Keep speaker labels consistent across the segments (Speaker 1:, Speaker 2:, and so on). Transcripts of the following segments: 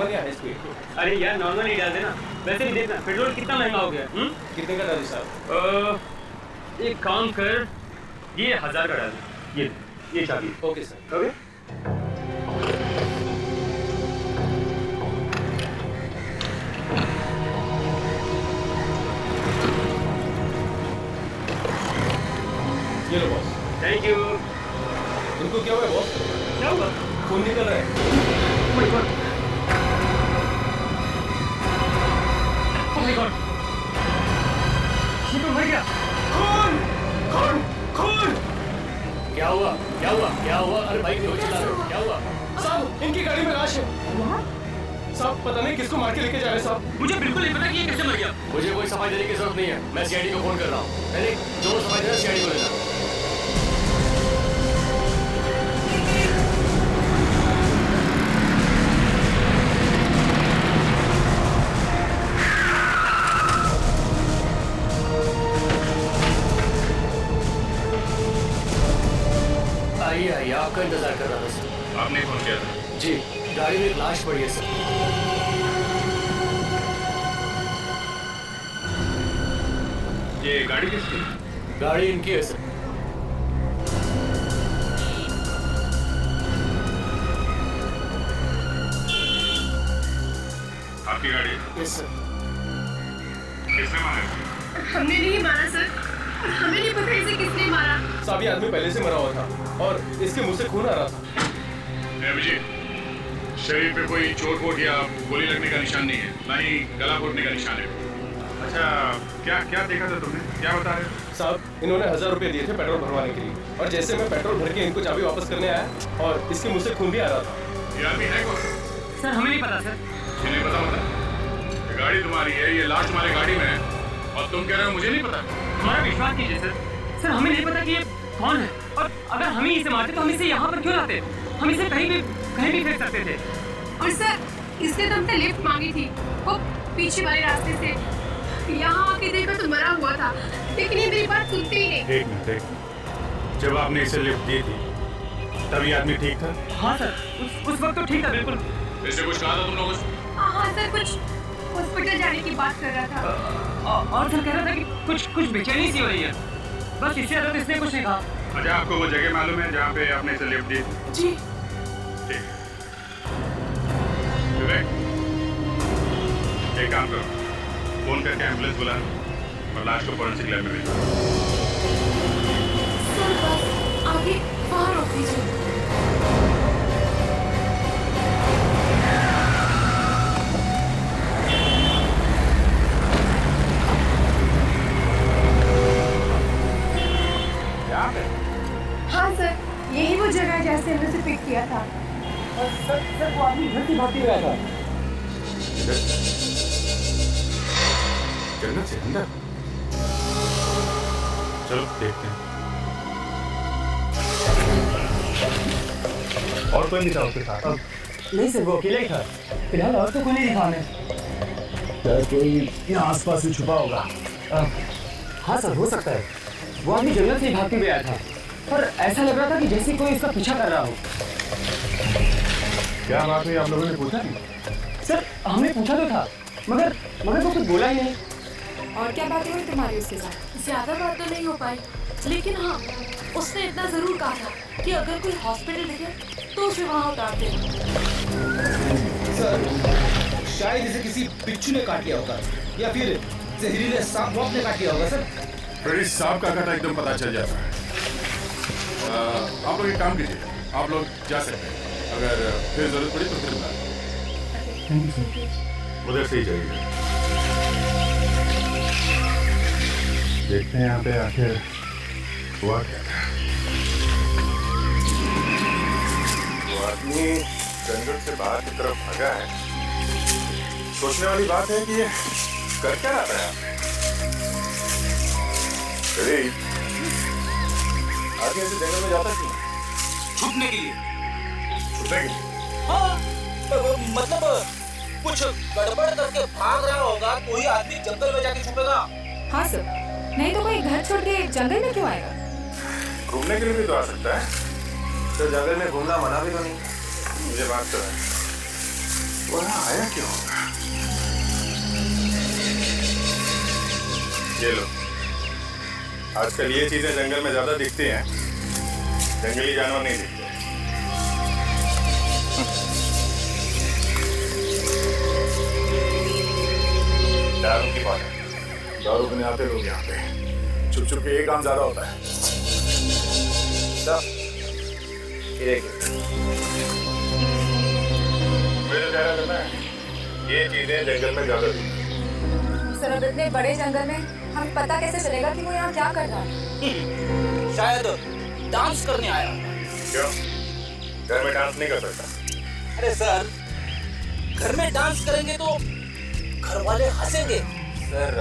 Speaker 1: Normal या high speed?
Speaker 2: अरे यार नॉर्मल ही डाल देना। वैसे भी देखना पेट्रोल कितना महंगा हो गया।
Speaker 1: कितने का डालूं साहब?
Speaker 2: एक काम कर, ये 1000 का डाल दे। ये चाबी।
Speaker 1: Okay sir.
Speaker 2: ओके।
Speaker 1: ये लो बॉस।
Speaker 2: Thank you.
Speaker 1: इनको क्या हुआ बॉस?
Speaker 2: क्या हुआ?
Speaker 1: खून निकल रहा है।
Speaker 2: Oh my God. Oh my God. ये तो मर गया।
Speaker 1: खून! खून! खून!
Speaker 3: क्या हुआ? क्या हुआ? क्या हुआ? अरे भाई क्यों चिल्ला रहे हो? क्या हुआ?
Speaker 1: साहब इनकी गाड़ी में लाश है। साहब पता नहीं किसको मार के लेके जा रहे हैं साहब।
Speaker 2: मुझे बिल्कुल नहीं पता कि ये कैसे मर गया।
Speaker 3: मुझे कोई सफाई देने की जरूरत नहीं है। मैं सीआईडी को फोन कर रहा हूँ। नहीं, जो सफाई देना सीआईडी को देना। आइए आइए, आपका इंतजार कर रहा था सर।
Speaker 4: आपने फोन किया था?
Speaker 3: जी, गाड़ी में एक लाश पड़ी है सर।
Speaker 4: ये गाड़ी किसकी?
Speaker 3: गाड़ी इनकी है सर।
Speaker 4: आपकी गाड़ी?
Speaker 3: Yes sir.
Speaker 4: किसने मारा?
Speaker 5: हमने नहीं मारा सर, हमें नहीं पता इसे किसने मारा।
Speaker 1: साहब ये आदमी पहले से मरा हुआ था और इसके मुंह से खून आ रहा था।
Speaker 4: अभिजीत, शरीर पे कोई चोट वोट या गोली लगने का निशान नहीं है, ना ही गला घोटने का निशान है। अच्छा, क्या क्या देखा था तुमने? क्या बता रहे हो?
Speaker 1: साहब इन्होंने 1000 रुपए दिए थे पेट्रोल भरवाने के लिए और जैसे मैं पेट्रोल भर के इनको चाबी वापस करने आया और इसके मुंह से खून भी आ रहा था।
Speaker 4: ये आदमी है कौन?
Speaker 2: सर हमें नहीं पता सर।
Speaker 4: ये नहीं पता मतलब? ये गाड़ी तुम्हारी है, ये लाश तुम्हारी गाड़ी में है और तुम कह रहे हो मुझे नहीं पता?
Speaker 2: हमारा विश्वास कीजिए सर। सर हमें नहीं पता कि ये कौन है और अगर हम ही इसे मारते तो हम इसे यहाँ पर क्यों लाते? हम इसे कहीं भी फेंक सकते थे।
Speaker 5: और सर इसने तो हमसे लिफ्ट मांगी थी, वो पीछे वाले रास्ते से। यहाँ आके देखा तो मरा हुआ था, लेकिन ये मेरी बात सुनती ही नहीं।
Speaker 4: एक मिनट, जब आपने इसे लिफ्ट दी थी तभी आदमी ठीक था?
Speaker 2: हाँ सर, उस वक्त तो ठीक था बिल्कुल।
Speaker 4: इससे कुछ कहा था तुम लोगों से?
Speaker 5: हाँ सर, कुछ हॉस्पिटल जाने की बात कर रहा था।
Speaker 2: और सर कह रहा था कि कुछ बेचैनी सी हो रही है, बस इससे ज्यादा इसने कुछ नहीं कहा।
Speaker 4: अच्छा, आपको वो जगह मालूम है जहाँ पे आपने इसे लिफ्ट दी?
Speaker 5: जी।
Speaker 4: ठीक है। विवेक, एक काम करो, फोन करके एम्बुलेंस बुला और लाश को फोरेंसिक लैब में भेजो।
Speaker 5: सर बस आगे वहाँ रोक दीजिए। हाँ सर, यही वो जगह है जहाँ से हमने उसे पिक किया था।
Speaker 1: सर वो आदमी घर की भागती रहा था।
Speaker 4: जन्नत से अंदर? चलो देखते हैं। और कोई नहीं था उसके साथ?
Speaker 1: नहीं सर, वो अकेला ही था। फिलहाल और तो कोई नहीं दिखा हमें।
Speaker 3: सर कोई यहाँ आसपास में छुपा होगा।
Speaker 1: हाँ सर, हो सकता है। वो आदमी जंगल से ही भागते हुए आया था पर ऐसा लग रहा था कि जैसे कोई इसका पीछा कर रहा हो।
Speaker 4: क्या बात हुई, आप लोगों ने पूछा नहीं?
Speaker 1: सर हमने पूछा तो था मगर वो कुछ बोला ही नहीं।
Speaker 6: और क्या बातें हुई तुम्हारी उसके साथ?
Speaker 5: ज्यादा बात तो नहीं हो पाई, लेकिन हाँ उसने इतना जरूर कहा था कि अगर कोई हॉस्पिटल दिखे तो उसे वहाँ उतार दे।
Speaker 7: सर शायद इसे किसी बिच्छू ने काट लिया होगा या फिर जहरीले सांप ने काट लिया होगा सर।
Speaker 4: फिर इस सांप का काटा एकदम पता चल जाता है। आप लोग एक काम कीजिए, आप लोग जा सकते हैं, अगर फिर जरूरत पड़ी तो फिर बुला। उधर से ही जाइए। देखते हैं यहाँ पे आखिर हुआ क्या था। वो आदमी जंगल से बाहर की तरफ भागा है। सोचने वाली बात है कि ये कर क्या रहा है आपने? आदमी ऐसे जंगल में जाता क्यों?
Speaker 7: छुपने के लिए।
Speaker 4: छुपने के लिए?
Speaker 7: हाँ मतलब कुछ गड़बड़ करके भाग रहा होगा तो ही आदमी जंगल में जाके छुपेगा।
Speaker 6: हाँ सर, नहीं तो कोई घर छोड़ के जंगल में क्यों आएगा?
Speaker 4: घूमने के लिए भी तो आ सकता है।
Speaker 7: तो जंगल में घूमना मना भी तो नहीं।
Speaker 4: मुझे बात तो है। वो यहाँ आया क्यों होगा? ये लो, आजकल ये चीजें जंगल में ज्यादा दिखती हैं, जंगली जानवर नहीं दिखते। दारू की बात है, दारू पीने आते लोग यहाँ पे, छुप छुप के एक काम ज्यादा होता है। मुझे ज़्यादा करना है, ये चीजें जंगल में ज्यादा दिखती हैं।
Speaker 6: सर अब इतने बड़े जंगल में हमें पता कैसे चलेगा कि वो यहाँ क्या कर रहा है?
Speaker 7: शायद डांस करने आया।
Speaker 4: क्यों? घर में डांस नहीं कर सकता?
Speaker 7: अरे सर, घर में डांस करेंगे तो घर वाले हंसेंगे।
Speaker 8: सर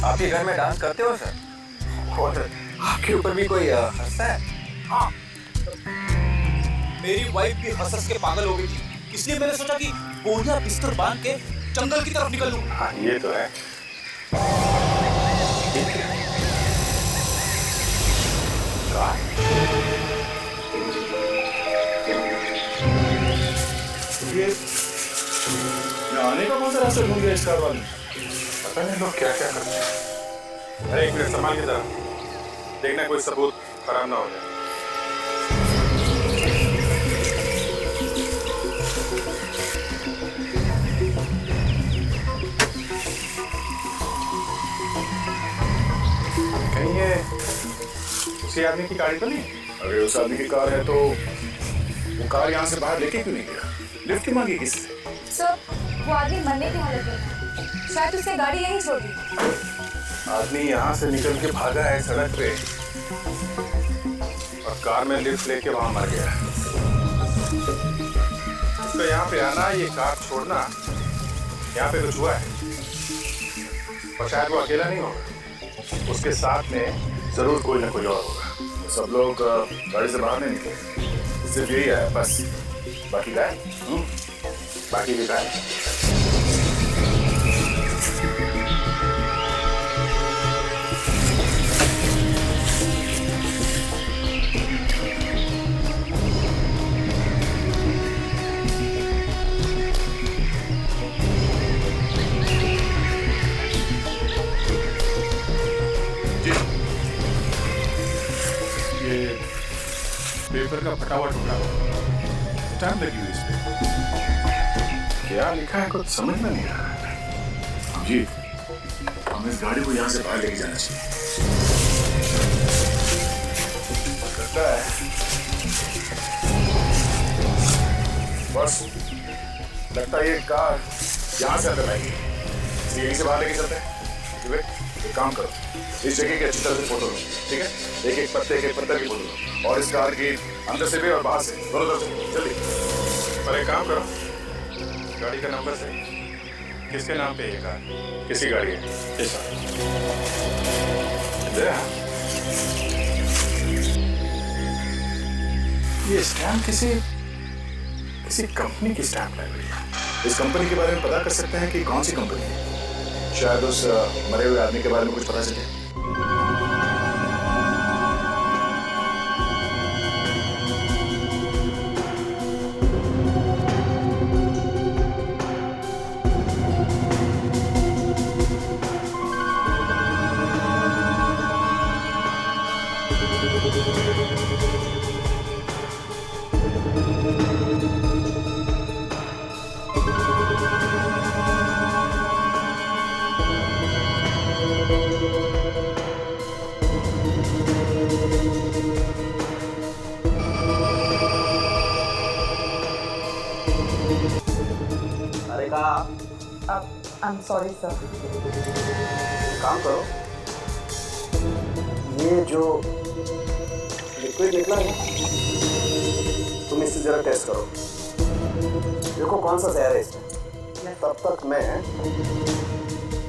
Speaker 8: आपके घर में डांस करते हो सर? और आपके ऊपर भी कोई हंसता है?
Speaker 7: हाँ, मेरी वाइफ भी हंस के पागल हो गई थी, इसलिए मैंने सोचा कि बोरिया बिस्तर बांध के जंगल की तरफ निकल लूं।
Speaker 4: हाँ, ये तो है। ये आने का कौन सा रास्ता ढूंढ गया इस कार वाले? पता नहीं लोग क्या क्या करते हैं। अरे एक मिनट संभाल के जरा, देखना कोई सबूत खराब ना हो जाए। कहीं ये उसी आदमी की गाड़ी तो नहीं? अगर उस आदमी की कार है तो वो कार यहाँ से बाहर लेके क्यों नहीं गया? लिफ्ट क्यों मांगी किससे?
Speaker 6: सर वो आदमी मरने की हालत में है, शायद उसने गाड़ी यहीं छोड़ दी।
Speaker 4: आदमी यहाँ से निकल के भागा है सड़क पे और कार में लिफ्ट लेके वहां मर गया। उसका यहाँ पे आना, ये कार छोड़ना, यहाँ पे कुछ हुआ है। और शायद वो अकेला नहीं होगा, उसके साथ में जरूर कोई ना कोई और होगा। सब लोग गाड़ी से बाहर नहीं निकले, सिर्फ यही है बस। बाकी गाय, बाकी भी गाय। पेपर का फटा हुआ टुकड़ा, स्टैम्प लगी हुई इस पे। क्या लिखा है कुछ समझ में नहीं आ रहा। जी, हमें इस गाड़ी को यहाँ से बाहर लेके जाना चाहिए। लगता है बस, लगता है ये कार यहाँ से अंदर आएगी, इसलिए यहीं से बाहर लेके चलते हैं। एक काम करो, इस जगह की अच्छी तरह से फोटो लो, ठीक है? एक एक पत्ते की फोटो लो और इस कार की अंदर से भी और बाहर से दोनों तरफ जल्दी। पर एक काम करो, गाड़ी का नंबर से किसके नाम पे ये कार, किसकी गाड़ी है? ये स्टैम्प किसी कंपनी की स्टैम्प लग रही है। इस कंपनी के बारे में पता कर सकते हैं कि कौन सी कंपनी है? शायद उस मरे हुए आदमी के बारे में कुछ पता चले।
Speaker 9: I'm sorry, sir.
Speaker 10: काम करो, ये जो लिक्विड निकला है तुम इससे जरा टेस्ट करो, देखो कौन सा जहर है इसमें। तब तक मैं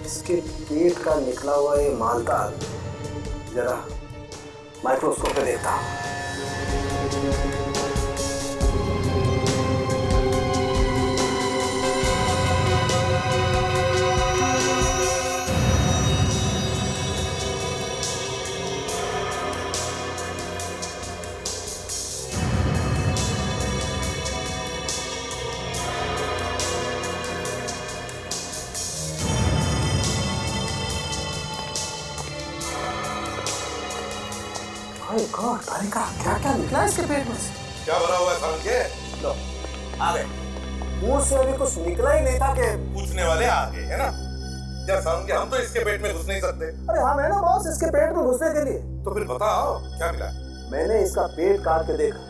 Speaker 10: इसके पेट का निकला हुआ ये मालदा जरा माइक्रोस्कोप पे देखता हूँ। माय गॉड, तारिका क्या क्या निकला इसके पेट में से?
Speaker 4: क्या भरा हुआ है सारंग के?
Speaker 10: लो आ गए। मुंह से अभी कुछ निकला ही नहीं था कि
Speaker 4: पूछने वाले आ गए है ना? क्या सारंग के, हम तो इसके पेट में घुस नहीं सकते।
Speaker 10: अरे हाँ मैं ना बॉस इसके पेट में घुसने के लिए।
Speaker 4: तो फिर बताओ क्या मिला?
Speaker 10: मैंने इसका पेट काट के देखा,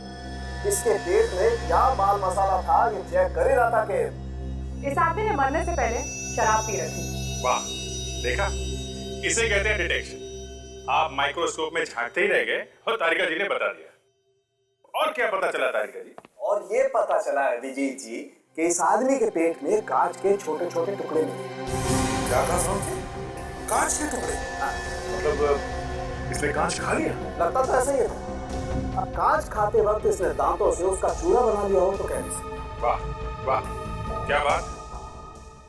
Speaker 10: इसके पेट में क्या माल मसाला था ये चेक कर ही रहा था कि
Speaker 9: इस आदमी ने मरने से पहले शराब पी रखी।
Speaker 11: वाह, देखा, इसे कहते हैं डिटेक्शन। आप माइक्रोस्कोप में झांकते ही रह गए और तारिका जी ने बता दिया। और क्या पता चला तारिका जी?
Speaker 10: और ये पता चला अभिजीत जी कि इस आदमी के पेट में कांच के छोटे छोटे टुकड़े मिले।
Speaker 4: क्या कहा सारंग? कांच के टुकड़े?
Speaker 11: मतलब इसने कांच खा लिया?
Speaker 10: लगता तो ऐसा ही था। अब कांच खाते वक्त इसने दांतों से उसका चूरा बना लिया हो तो कह नहीं सकते।
Speaker 11: वाह वाह, क्या बात,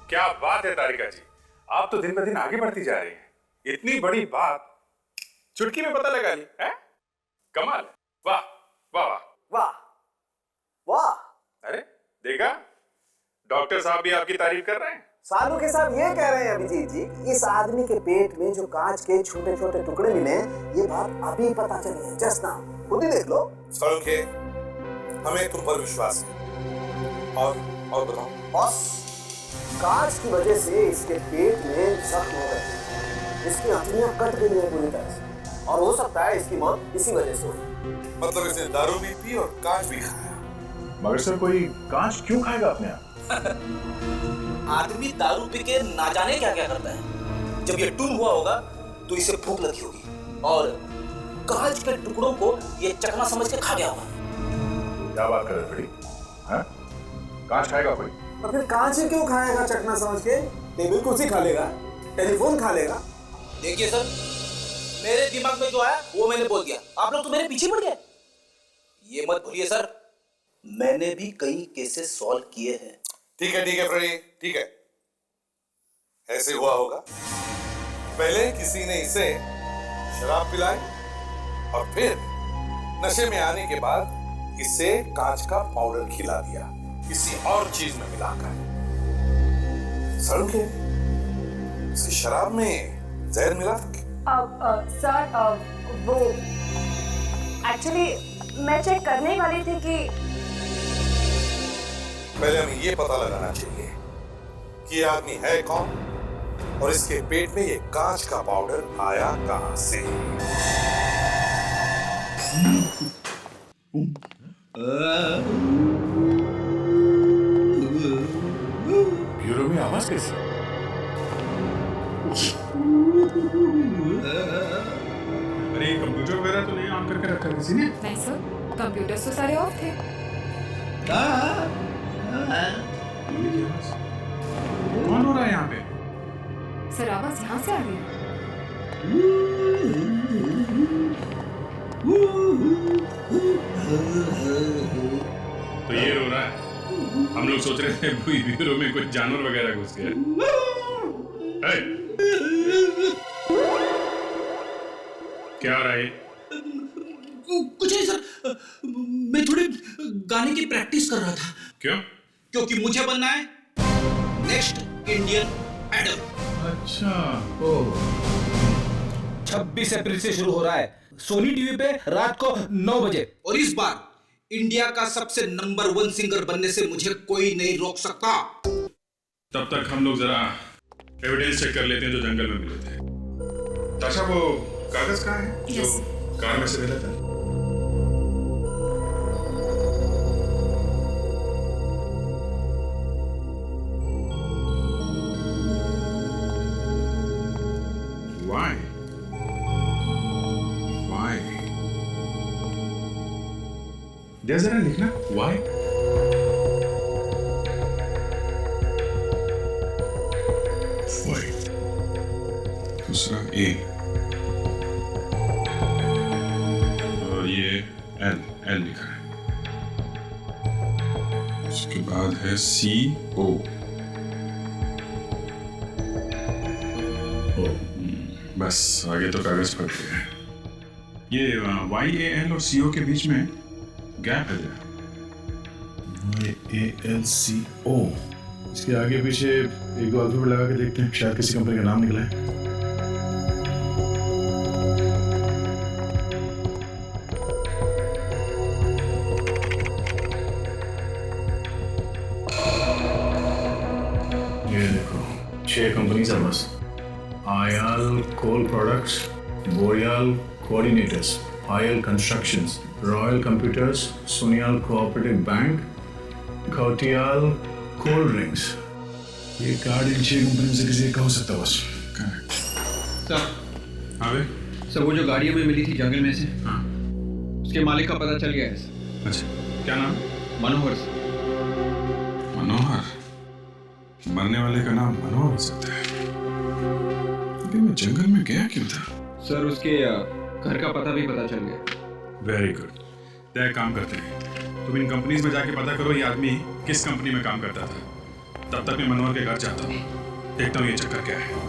Speaker 11: क्या बात है तारिका जी। आप तो दिन ब दिन आगे बढ़ती जा रही हैं। इतनी बड़ी बात चुटकी में पता लगा ली है? कमाल। वाह वाह वाह
Speaker 10: वाह वाह।
Speaker 11: अरे देखा, डॉक्टर साहब भी आपकी तारीफ कर रहे हैं।
Speaker 10: सालू के साहब ये कह रहे हैं अभिजीत जी, इस आदमी के पेट में जो कांच के छोटे छोटे टुकड़े मिले, ये बात अभी पता चली है। जस्ट नाउ, खुद ही देख लो।
Speaker 4: सारंग के, हमें तुम पर विश्वास है। और बताओ
Speaker 10: बॉस, कांच की वजह से इसके पेट में जख्म हो गए, इसकी हड्डियां कट गई हैं पूरी तरह से, और हो सकता है इसकी मौत इसी वजह से हुई।
Speaker 4: मतलब इसने दारू भी पी और कांच भी खाया।
Speaker 11: मगर सर, कोई कांच क्यों खाएगा अपने आप?
Speaker 7: आदमी दारू पी के ना जाने क्या क्या करता है। जब ये टून हुआ होगा तो इसे भूख लगी होगी और कांच के टुकड़ों को ये चकना समझ के खा गया होगा।
Speaker 11: क्या बात कर रहे बड़ी? हाँ? कांच खाएगा कोई?
Speaker 10: और फिर कांच ही क्यों खाएगा चकना समझ के? टेबल कुर्सी खा लेगा, टेलीफोन खा लेगा।
Speaker 7: देखिए सर, मेरे दिमाग में जो आया वो मैंने बोल दिया। आप लोग तो मेरे पीछे पड़ गए। ये मत भूलिए सर, मैंने भी कई केसेस सॉल्व किए हैं।
Speaker 4: ठीक है फ्रेडी, ठीक है। ऐसे हुआ होगा, पहले किसी ने इसे शराब पिलाई और फिर नशे में आने के बाद इसे कांच का पाउडर खिला दिया किसी और चीज में मिलाकर। सर, इसे शराब में जहर मिला था?
Speaker 9: सर वो एक्चुअली मैं चेक करने वाली थी कि
Speaker 4: पहले हमें ये पता लगाना चाहिए कि ये आदमी है कौन और इसके पेट में ये कांच का पाउडर आया कहां से।
Speaker 11: ब्यूरो में आवाज कैसी? अरे कंप्यूटर वगैरह तो नहीं ऑन करके रखा किसी ने?
Speaker 6: नहीं सर, कंप्यूटर तो सारे ऑफ थे।
Speaker 11: कौन हो रहा है यहाँ पे?
Speaker 6: सर आवाज यहाँ से आ रही है।
Speaker 11: तो ये रो रहा है। हम लोग सोच रहे थे ब्यूरो में कुछ जानवर वगैरह घुस गया। क्या हो रहा है?
Speaker 7: कुछ नहीं सर, मैं थोड़ी गाने की प्रैक्टिस कर रहा था।
Speaker 11: क्यों?
Speaker 7: क्योंकि मुझे बनना है नेक्स्ट इंडियन आइडल।
Speaker 11: अच्छा,
Speaker 7: 26 अप्रैल से शुरू हो रहा है सोनी टीवी पे रात को 9 बजे। और इस बार इंडिया का सबसे नंबर 1 सिंगर बनने से मुझे कोई नहीं रोक सकता।
Speaker 11: तब तक हम लोग जरा एविडेंस चेक कर लेते हैं जो जंगल में मिले थे। ताशा, वो कागज कहाँ है जो कार में से मिला था? Why? जरा लिखना why? दूसरा ए और ये एल लिखा है। उसके बाद है CO। बस आगे तो कागज फट गया है। ये YAL और CO के बीच में गैप है।
Speaker 12: YALCO, इसके आगे पीछे एक दो अल्फाबेट लगा के देखते हैं, शायद किसी कंपनी का नाम निकला है। Coal Products, Boreal Coordinators, IL Constructions, Royal Computers, Sonyal Cooperative Bank, Kautial Cold Drinks. ये कार्ड इन 6 कंपनियों से किसी का हो सकता है बस।
Speaker 13: सर,
Speaker 11: हाँ भाई।
Speaker 13: सर वो जो गाड़ी हमें मिली थी जंगल में से,
Speaker 11: हाँ,
Speaker 13: उसके मालिक का पता चल गया है सर।
Speaker 11: अच्छा, क्या नाम?
Speaker 13: मनोहर सर।
Speaker 11: मनोहर? मरने वाले का नाम मनोहर हो सकता है, लेकिन मैं जंगल में गया क्यों था?
Speaker 13: सर उसके घर का पता भी पता चल गया।
Speaker 11: Very good. तो एक काम करते हैं, तुम इन कंपनीज में जाके पता करो ये आदमी किस कंपनी में काम करता था। तब तक मैं मनोहर के घर जाता हूँ, देखता हूँ ये चक्कर क्या है।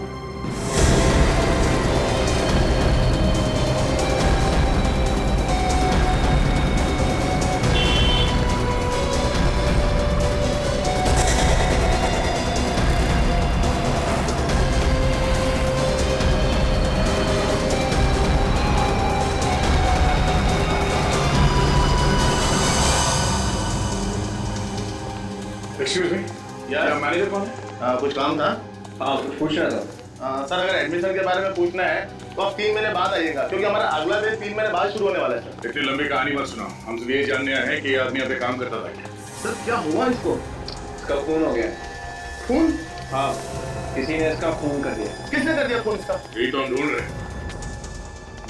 Speaker 4: एक्सक्यूज मी, यार मैनेजर कौन है?
Speaker 14: कुछ काम था?
Speaker 13: हाँ, पूछ रहा था।
Speaker 14: सर अगर एडमिशन के बारे में पूछना है तो आप 3 महीने बाद आइएगा, क्योंकि हमारा अगला बैच 3 महीने बाद शुरू होने वाला है सर।
Speaker 11: इतनी लंबी कहानी मत सुनाओ, हम सिर्फ ये जानने आए हैं कि ये आदमी यहाँ पे काम करता था क्या?
Speaker 14: सर क्या हुआ इसको?
Speaker 13: इसका खून हो गया।
Speaker 14: खून?
Speaker 13: हाँ, किसी ने इसका खून कर दिया।
Speaker 14: किसने कर दिया खून इसका?
Speaker 11: यही तो हम ढूंढ रहे हैं।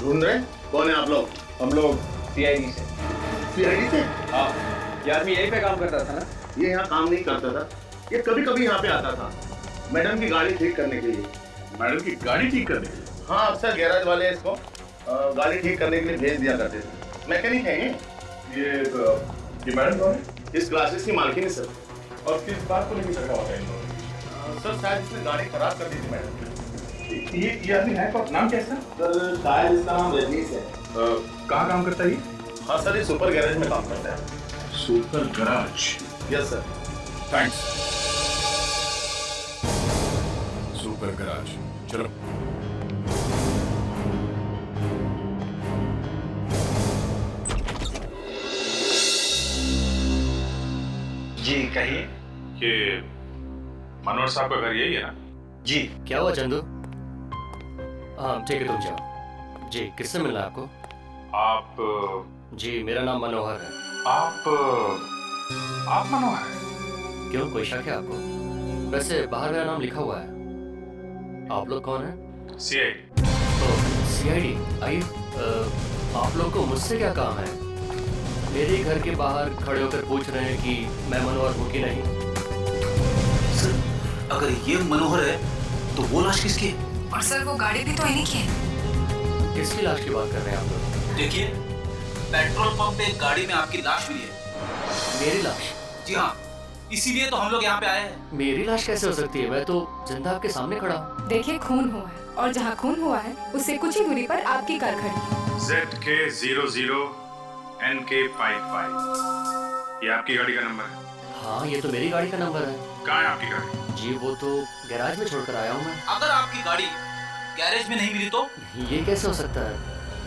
Speaker 14: ढूंढ रहे? कौन है आप लोग?
Speaker 13: हम लोग CID से।
Speaker 14: CID से?
Speaker 13: हाँ, ये आदमी यहीं पे काम करता था ना?
Speaker 14: ये यहाँ काम नहीं करता था, ये कभी कभी यहाँ पे आता था मैडम की गाड़ी ठीक करने के लिए।
Speaker 11: मैडम की गाड़ी ठीक करने के लिए?
Speaker 14: हाँ, अक्सर गैराज वाले इसको गाड़ी ठीक करने के लिए भेज दिया करते थे। मैकेनिक है
Speaker 11: ये मैडम कौन है?
Speaker 14: इस क्लासेस की मालकिन है सर।
Speaker 11: और किस बात को लेकर चक्का होता है इन लोगों?
Speaker 14: सर शायद इसने गाड़ी खराब कर दी थी मैडम।
Speaker 11: ये आदमी है कौन? नाम क्या है इसका?
Speaker 14: सर शायद इसका नाम रजनीश है।
Speaker 11: कहाँ काम करता है ये?
Speaker 14: हाँ सर, ये सुपर गैरेज में काम करता है।
Speaker 11: Super garage?
Speaker 14: Yes sir.
Speaker 11: Thanks. Super garage, चलो।
Speaker 15: जी कहिए।
Speaker 11: ये मनोहर साहब का घर यही है ना?
Speaker 15: जी।
Speaker 3: क्या हुआ चंदू? हाँ ठीक है, तुम जाओ। जी, किससे मिलना है आपको?
Speaker 11: आप?
Speaker 3: जी, मेरा नाम मनोहर है।
Speaker 11: आप मनोहर हैं?
Speaker 3: क्यों, कोई शक है आपको? वैसे बाहर मेरा नाम लिखा हुआ है। आप लोग कौन हैं?
Speaker 11: CID।
Speaker 3: CID? आइए। आप लोग को मुझसे क्या काम है? मेरे घर के बाहर खड़े होकर पूछ रहे हैं कि मैं मनोहर हूँ कि नहीं।
Speaker 7: सर, अगर ये मनोहर है तो वो लाश किसकी है?
Speaker 6: और सर वो गाड़ी भी तो इन्हीं की है।
Speaker 3: किसकी लाश की बात कर रहे हैं आप लोग?
Speaker 7: देखिए, पेट्रोल पंप पे एक गाड़ी में आपकी लाश मिली है।
Speaker 3: मेरी लाश?
Speaker 7: जी हाँ, इसीलिए तो हम लोग यहाँ पे आए हैं।
Speaker 3: मेरी लाश कैसे हो सकती है? मैं तो जिंदा आपके सामने खड़ा हूँ।
Speaker 6: देखिए, खून हुआ है और जहाँ खून हुआ है उससे कुछ ही दूरी पर आपकी कार खड़ी है।
Speaker 11: ZK00 NK55, ये आपकी गाड़ी का नंबर है?
Speaker 3: हाँ, ये तो मेरी गाड़ी का नंबर है।
Speaker 11: कहाँ है आपकी गाड़ी?
Speaker 3: जी, वो तो गैराज में छोड़कर आया हूँ मैं।
Speaker 7: अगर आपकी गाड़ी गैरेज में नहीं मिली तो?
Speaker 3: ये कैसे हो सकता है?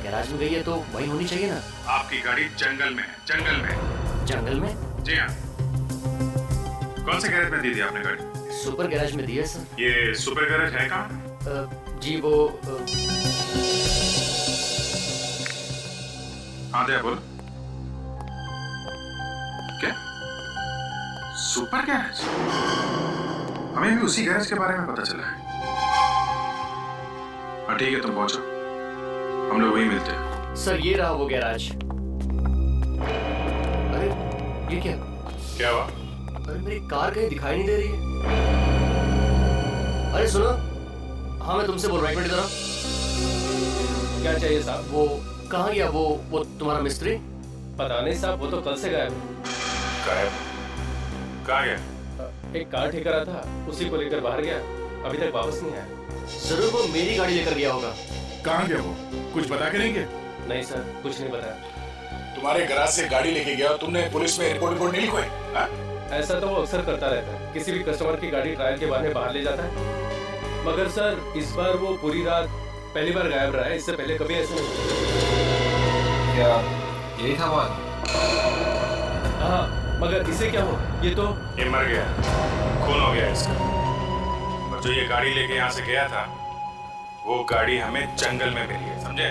Speaker 3: गैराज में गई है तो वहीं होनी चाहिए ना।
Speaker 11: आपकी गाड़ी जंगल में है। जंगल में?
Speaker 3: जंगल में?
Speaker 11: जी हाँ। कौन से गैरेज में दी थी आपने गाड़ी?
Speaker 3: सुपर गैराज में दी है सर।
Speaker 11: ये सुपर गैरेज है कहाँ?
Speaker 3: जी वो
Speaker 11: हाँ दया बोल। क्या? Super garage? हमें भी उसी गैरेज के बारे में पता चला है। हाँ ठीक है, तुम पहुंचो, हम लोग वहीं मिलते हैं।
Speaker 3: सर ये रहा वो गैराज। अरे ये क्या?
Speaker 11: क्या हुआ?
Speaker 3: अरे मेरी कार कहीं दिखाई नहीं दे रही है। अरे सुनो, हाँ मैं तुमसे बोल रहा हूँ, एक मिनट इधर।
Speaker 2: क्या चाहिए साहब?
Speaker 3: वो कहाँ गया वो तुम्हारा मिस्त्री?
Speaker 2: पता नहीं साहब, वो तो कल से गायब है।
Speaker 11: गायब? कहाँ गया?
Speaker 2: एक कार ठीक करा था, उसी को लेकर बाहर गया, अभी तक वापस नहीं आया।
Speaker 3: जरूर वो मेरी गाड़ी लेकर गया होगा।
Speaker 11: कहाँ गया वो? कुछ बता के नहीं गया?
Speaker 2: नहीं सर, कुछ नहीं बताया।
Speaker 11: तुम्हारे गैराज से गाड़ी लेके गया और तुमने पुलिस में रिपोर्ट नहीं लिखवाई?
Speaker 2: ऐसा तो वो अक्सर करता रहता है, किसी भी कस्टमर की गाड़ी ट्रायल के बहाने बाहर ले जाता है। मगर सर इस बार वो पूरी रात पहली बार गायब रहा है, इससे पहले कभी ऐसा नहीं।
Speaker 13: क्या यही था बात?
Speaker 2: हाँ, मगर इसे क्या हो? ये
Speaker 11: मर गया, खून हो गया इसका। और जो ये गाड़ी लेके यहाँ से गया था वो गाड़ी हमें जंगल में मिली है, समझे?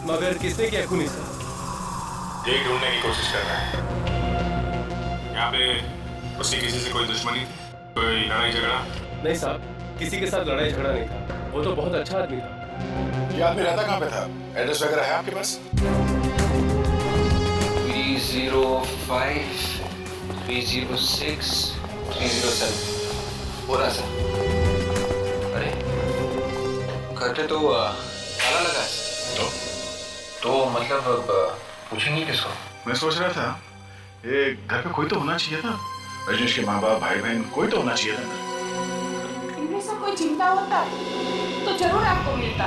Speaker 2: मगर किसने किया खूनी सर?
Speaker 11: यही ढूंढने की कोशिश कर रहे हैं। यहाँ पे उसकी किसी से कोई दुश्मनी, कोई लड़ाई झगड़ा?
Speaker 2: नहीं साहब, किसी के साथ लड़ाई झगड़ा नहीं था। वो तो बहुत अच्छा आदमी था।
Speaker 4: ये आदमी रहता कहाँ पे था? एड्रेस वगैरह है आपके पास?
Speaker 8: 305 306 307 हो रहा सर। अरे घर पे तो ताला लगा है। तो मतलब पूछेंगे किसको?
Speaker 4: मैं सोच रहा था ये घर पे कोई तो होना चाहिए था। रजनीश के माँ बाप, भाई बहन, कोई तो होना चाहिए था।
Speaker 5: इनमें से कोई चिंता होता तो जरूर आपको मिलता।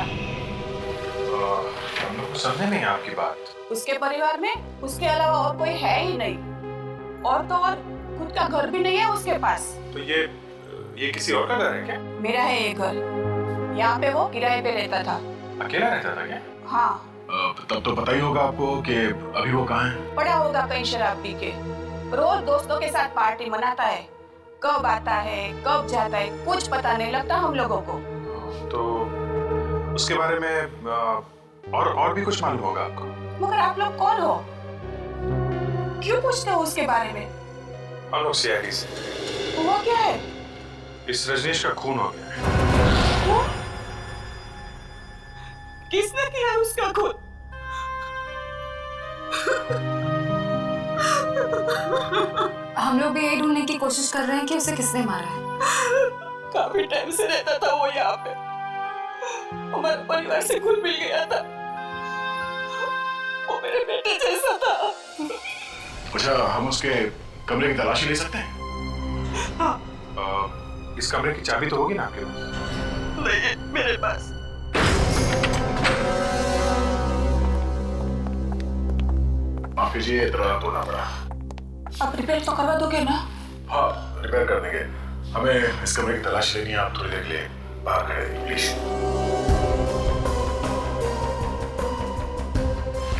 Speaker 11: हम लोग को समझे नहीं आपकी बात।
Speaker 5: उसके परिवार में उसके अलावा और कोई है ही नहीं। और तो और खुद का घर भी नहीं है उसके पास।
Speaker 11: तो ये किसी और का घर है क्या?
Speaker 5: मेरा है ये घर। यहाँ पे वो किराए पे रहता था।
Speaker 11: अकेला रहता था क्या?
Speaker 5: हाँ।
Speaker 4: तब तो पता ही होगा आपको कि अभी वो कहाँ है।
Speaker 5: पड़ा होगा कहीं शराब पी के। रोज दोस्तों के साथ पार्टी मनाता है। कब आता है कब जाता है कुछ पता नहीं लगता हम लोगों को।
Speaker 11: तो उसके बारे में और भी कुछ मालूम होगा आपको?
Speaker 5: मगर आप लोग कौन हो? क्यों पूछते हो उसके बारे में?
Speaker 11: हम लोग सीआईडी से।
Speaker 5: हुआ क्या है?
Speaker 11: इस रजनीश का खून हो गया है।
Speaker 5: किसने किया उसका खून?
Speaker 6: हम लोग भी यही ढूंढने की कोशिश कर रहे हैं कि उसे किसने मारा है।
Speaker 5: काफी टाइम से रहता था वो यहाँ पे। हमारे परिवार से घुल मिल गया था। वो मेरे बेटे जैसा था।
Speaker 4: अच्छा, हम उसके कमरे की तलाशी ले सकते हैं?
Speaker 5: हाँ।
Speaker 11: इस कमरे की चाबी तो होगी ना आपके पास?
Speaker 5: नहीं है मेरे पास।
Speaker 4: माफ कीजिए, इतना तोड़ना पड़ा।
Speaker 5: आप रिपेयर तो करवा दोगे ना?
Speaker 4: हाँ, रिपेयर कर देंगे। हमें इस कमरे की तलाश लेनी है। आप थोड़ी देर के लिए बाहर खड़े रहिए प्लीज।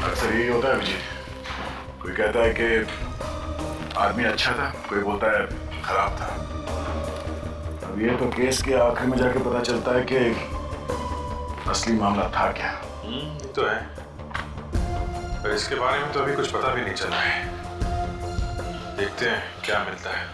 Speaker 4: अक्सर यही होता है अभिजीत। कोई कहता है कि आदमी अच्छा था, कोई बोलता है खराब था। अब ये तो केस के आखिर में जाके पता चलता है कि असली मामला था क्या।
Speaker 11: ये तो है, पर इसके बारे में तो अभी कुछ पता भी नहीं चला है। देखते हैं क्या मिलता है।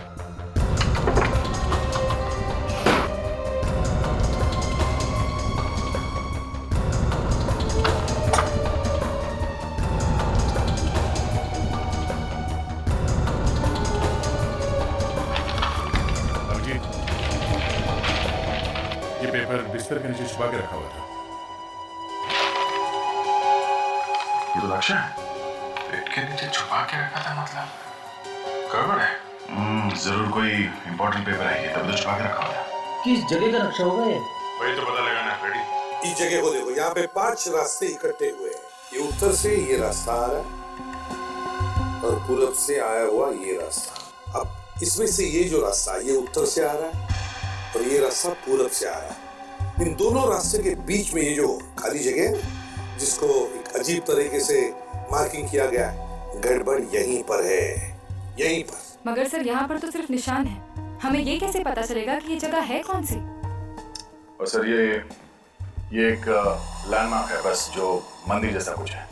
Speaker 4: अभिजीत, ये पेपर बिस्तर के नीचे छुपा के रखा हुआ था। ये तो लक्ष्य है।
Speaker 11: पेट के नीचे छुपा के रखा था मतलब गड़बड़ है।
Speaker 4: जरूर कोई इंपॉर्टेंट पेपर है, तब तो छुपा के रखा हुआ था।
Speaker 7: किस जगह का नक्शा होगा ये?
Speaker 11: वही तो पता लगाना है रेडी।
Speaker 16: इस जगह को देखो, यहाँ पे 5 रास्ते इकट्ठे हुए हैं। ये उत्तर से ये रास्ता आ रहा है और पूरब से आया हुआ ये रास्ता। अब इसमें से ये जो रास्ता है ये उत्तर से आ रहा है और ये रास्ता पूरब से आ रहा है। इन दोनों रास्ते के बीच में ये जो खाली जगह है जिसको एक अजीब तरीके से मार्किंग किया गया है, गड़बड़ यहीं पर है, यहीं पर।
Speaker 6: मगर सर यहाँ पर तो सिर्फ निशान है। हमें ये कैसे पता चलेगा कि ये जगह है कौन सी?
Speaker 4: और सर ये एक लैंडमार्क है बस, जो मंदिर जैसा कुछ है।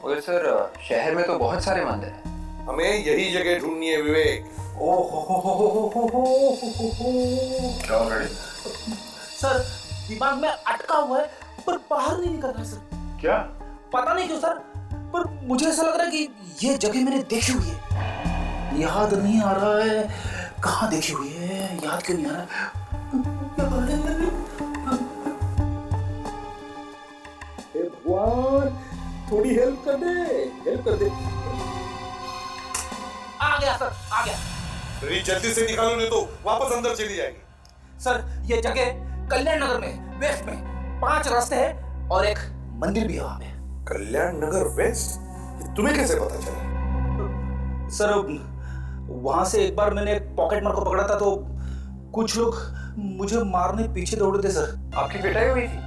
Speaker 8: मगर सर शहर में तो बहुत सारे मंदिर हैं।
Speaker 16: हमें यही जगह ढूंढनी है विवेक।
Speaker 4: क्या ऑलरेडी?
Speaker 7: सर दिमाग में अटका हुआ है पर बाहर नहीं निकल रहा सर।
Speaker 4: क्या?
Speaker 7: पता नहीं क्यों सर, पर मुझे ऐसा लग रहा है कि ये जगह मैंने देखी हुई है। याद नहीं आ रहा है कहाँ देखी हुई है, याद क्यों नहीं आ रहा?
Speaker 16: भगवान थोड़ी हेल्प कर दे, हेल्प कर दे।
Speaker 7: आ गया सर, आ गया।
Speaker 16: तेरी जल्दी से निकालो नहीं तो वापस अंदर चली जाएगी।
Speaker 7: सर ये जगह कल्याण नगर में वेस्ट में 5 रास्ते हैं और एक मंदिर भी है वहाँ पे।
Speaker 16: कल्याण नगर वेस्ट? तुम्हें कैसे पता चला?
Speaker 7: सर वहां से एक बार मैंने एक पॉकेटमार को पकड़ा था तो कुछ लोग मुझे मारने पीछे दौड़े थे सर।
Speaker 8: आपकी पिटाई हुई थी?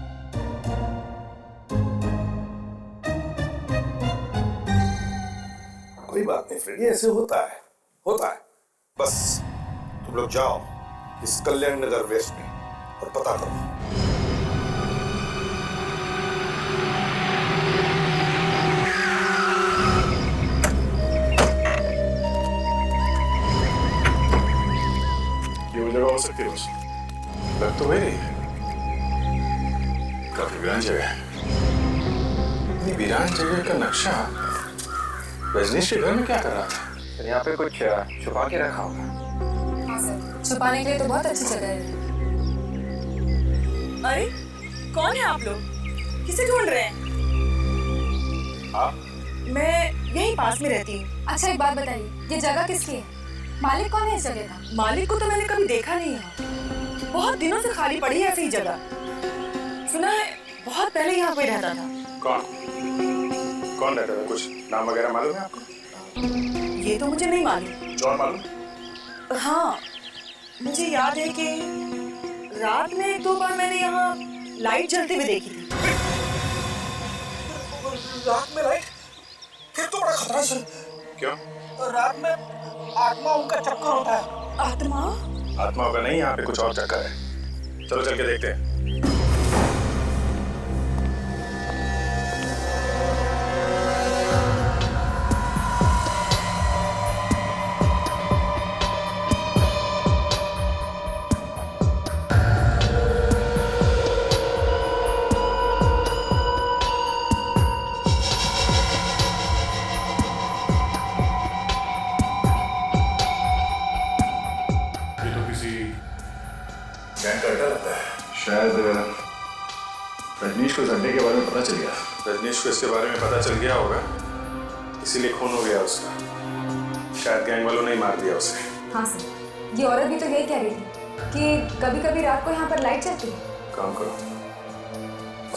Speaker 16: कोई बात नहीं फ्रेंड, ऐसे होता है, होता है। बस तुम लोग जाओ इस कल्याण नगर वेस्ट में और पता करो।
Speaker 4: हो सकती है बस? लग तो वही रही है। काफी वीरान जगह है। इतनी वीरान जगह का नक्शा रजनीश के घर में क्या कर रहा था?
Speaker 8: यहाँ पे कुछ छुपा के रखा होगा।
Speaker 6: हाँ सर, छुपाने के लिए तो बहुत अच्छी जगह है।
Speaker 17: अरे कौन है आप लोग? किसे ढूंढ रहे हैं?
Speaker 4: आप?
Speaker 17: मैं यहीं पास में रहती हूँ।
Speaker 6: अच्छा एक बात बताइए, ये जगह किसकी है? मालिक कौन है इस जगह का?
Speaker 17: मालिक को तो मैंने कभी देखा नहीं है। बहुत दिनों से खाली पड़ी है ऐसी ही जगह। सुना है बहुत पहले यहाँ कोई रहता था।
Speaker 4: कौन रहता था? कुछ नाम वगैरह मालूम है आपको?
Speaker 17: ये तो मुझे नहीं मालूम।
Speaker 4: जॉन मालूम?
Speaker 17: हाँ, मुझे याद है कि रात में एक दो बार मैंने यहाँ लाइट जलती हुई देखी थी।
Speaker 10: रात में लाइट? फिर तो बड़ा खतरा है सर।
Speaker 4: क्यों?
Speaker 10: रात में आत्माओं का चक्कर होता है।
Speaker 17: आत्मा?
Speaker 4: आत्माओं का नहीं, यहाँ पे कुछ और चक्कर है। चलो चल के देखते हैं। शायद रजनीश को इस अड्डे के बारे में पता चल गया। रजनीश को इसके बारे में पता चल गया होगा, इसीलिए खून हो गया उसका। शायद गैंग वालों ने ही मार दिया उसे।
Speaker 6: हाँ सर, ये औरत भी तो यही कह रही थी कि कभी कभी रात को यहाँ पर लाइट चलती है।
Speaker 4: काम करो,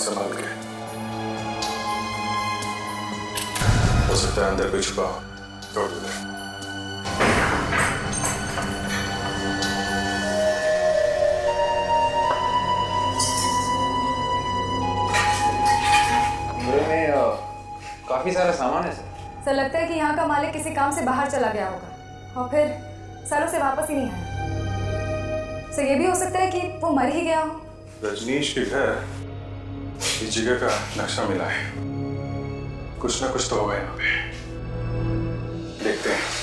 Speaker 4: संभाल के। हो सकता है अंदर कोई छुपा हो। तोड़ दो।
Speaker 8: काफी सारा सामान है
Speaker 6: सर लगता है कि यहाँ का मालिक किसी काम से बाहर चला गया होगा और फिर सालों से वापस ही नहीं आया। सर ये भी हो सकता है कि वो मर ही गया हो।
Speaker 4: रजनीश के घर इस जगह का नक्शा मिला है। कुछ ना कुछ तो होगा यहाँ पे। देखते हैं।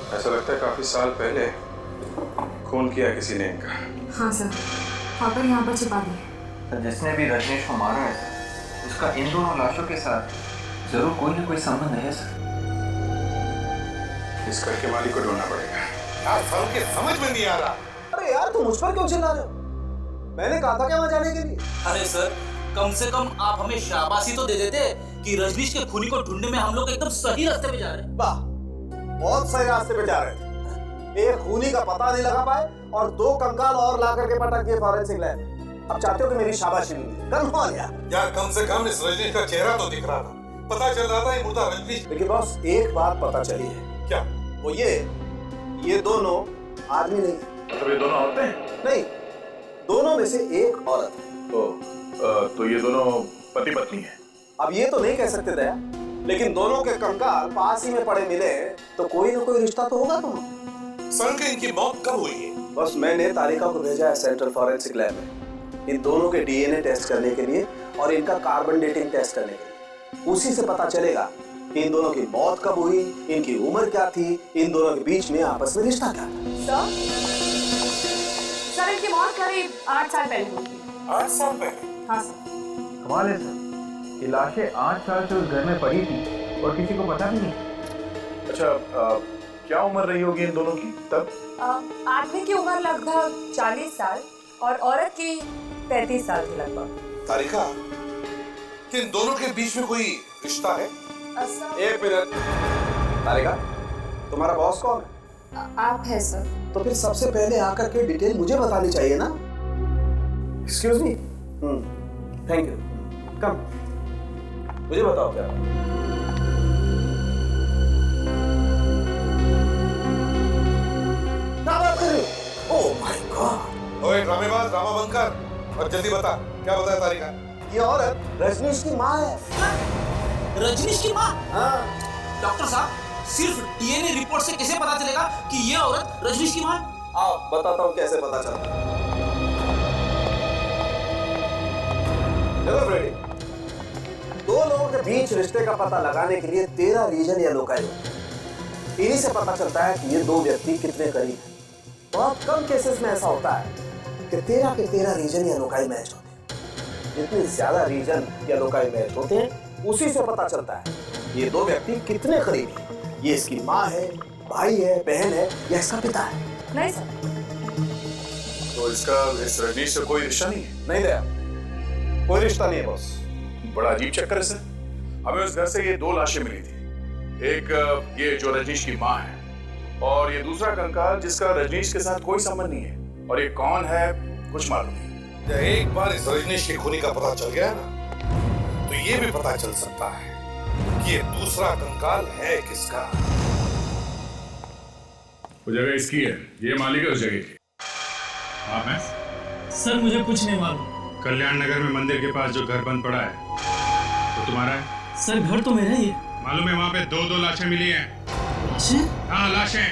Speaker 4: ऐसा लगता है काफी साल पहले खून किया किसी ने इनका।
Speaker 6: हाँ सर, पापा यहाँ पर छिपा दिए।
Speaker 8: तो जिसने भी रजनीश को मारा है उसका इन दोनों लाशों के साथ जरूर कोई ना कोई संबंध है सर।
Speaker 4: इस घर के मालिक को ढूंढना पड़ेगा।
Speaker 16: यार सर के समझ में नहीं आ रहा।
Speaker 10: अरे यार तुम मुझ पर क्यों चिल्ला रहे हो? मैंने कहा था क्या वहाँ जाने के लिए?
Speaker 7: अरे सर, कम से कम आप हमें शाबाशी तो दे देते कि रजनीश के खूनी को ढूंढने में हम लोग एकदम सही रास्ते पे जा रहे हैं।
Speaker 10: वाह, बहुत सही रास्ते पे जा रहे थे। एक खूनी का पता नहीं लगा पाए और दो कंकाल और ला करके पटक दिए फॉरेंसिक लैब में। अब चाहते हो कि मेरी शाबाशी मिले? कमाल
Speaker 16: यार कम से कम इस रजनीश का चेहरा तो दिख रहा था, पता चल रहा था ये मुर्दा रजनीश।
Speaker 10: लेकिन बॉस एक बात पता चली है।
Speaker 16: क्या?
Speaker 10: वो ये दोनों आदमी नहीं।
Speaker 4: मतलब ये दोनों औरतें हैं?
Speaker 10: नहीं, दोनों में से एक औरत है।
Speaker 4: तो ये दोनों पति पत्नी हैं।
Speaker 10: अब ये तो नहीं कह सकते दया, लेकिन दोनों के कंकाल पास ही में पड़े मिले तो कोई ना कोई रिश्ता तो होगा। तुम
Speaker 16: सर के इनकी मौत कब हुई है?
Speaker 10: बस मैंने तालिका को भेजा है सेंट्रल फॉरेंसिक लैब में इन दोनों के डीएनए टेस्ट करने के लिए और इनका कार्बन डेटिंग टेस्ट करने के लिए। उसी से पता चलेगा कि इन दोनों की मौत कब हुई, इनकी उम्र क्या थी, इन दोनों के बीच में आपस में रिश्ता क्या था।
Speaker 9: सर इनकी मौत करीब 8 साल पहले हुई थी।
Speaker 16: 8 साल पहले?
Speaker 9: हाँ सर।
Speaker 8: कमाल है सर, ये लाशें 8 साल से उस घर में पड़ी थी और किसी को पता भी नहीं।
Speaker 4: अच्छा, क्या उम्र रही होगी इन दोनों की तब?
Speaker 9: आदमी की उम्र लगभग 40 साल और औरत की 35 साल की लगभग।
Speaker 16: तारिका, कि इन दोनों के बीच में कोई रिश्ता है?
Speaker 10: एक मिनट, तारिका, तुम्हारा बॉस कौन है?
Speaker 6: आप है सर।
Speaker 10: तो फिर सबसे पहले आकर के डिटेल मुझे बतानी चाहिए ना। Excuse me. Thank you. Come, मुझे बताओ क्या बात कर रहे हो? Oh my God.
Speaker 16: ओए ड्रामेबाज, ड्रामा बंद कर और जल्दी बता, क्या बताया तारिका?
Speaker 10: ये औरत रजनीश की माँ है।
Speaker 7: रजनीश की माँ?
Speaker 10: हाँ।
Speaker 7: डॉक्टर साहब, सिर्फ डीएनए रिपोर्ट से कैसे पता चलेगा कि ये औरत रजनीश की माँ है?
Speaker 10: आओ बताता हूँ कैसे पता चलता है। हेलो फ्रेडी, दो लोगों के बीच रिश्ते का पता लगाने के लिए 13 रीजन या लोकाई होते हैं। इन्हीं से पता चलता है कि ये दो व्यक्ति कितने करीब हैं। बहुत कम केसेस में ऐसा होता है कि 13 के 13 रीजन या लोकाई मैच होते हैं। जितने ज्यादा रीजन या लोकाई मैच होते हैं, उसी से पता चलता है ये दो व्यक्ति कितने करीब हैं। ये इसकी माँ है, भाई है, बहन है या इसका पिता है।
Speaker 6: नहीं सर।
Speaker 4: तो इसका इस रजनीश से कोई रिश्ता नहीं है?
Speaker 10: नहीं दया, कोई रिश्ता नहीं है बॉस।
Speaker 4: बड़ा अजीब चक्कर है सर। हमें उस घर से ये 2 लाशें मिली थी। एक ये जो रजनीश की माँ है, और ये दूसरा कंकाल जिसका रजनीश के साथ कोई संबंध नहीं है। और ये कौन है कुछ मालूम नहीं।
Speaker 16: एक बार इस रजनीश की खूनी का पता चल गया ना, तो ये भी पता चल सकता है कि ये दूसरा कंकाल है किसका।
Speaker 12: वो जगह इसकी है, ये मालिक है उस जगह की। आप हैं?
Speaker 18: सर मुझे कुछ नहीं मालूम।
Speaker 12: कल्याण नगर में मंदिर के पास जो घर बंद पड़ा है वो तुम्हारा है?
Speaker 18: सर घर तो मेरा ही है।
Speaker 12: मालूम है वहाँ पे 2 लाशें मिली हैं।
Speaker 18: लाशें?
Speaker 12: हाँ लाशें।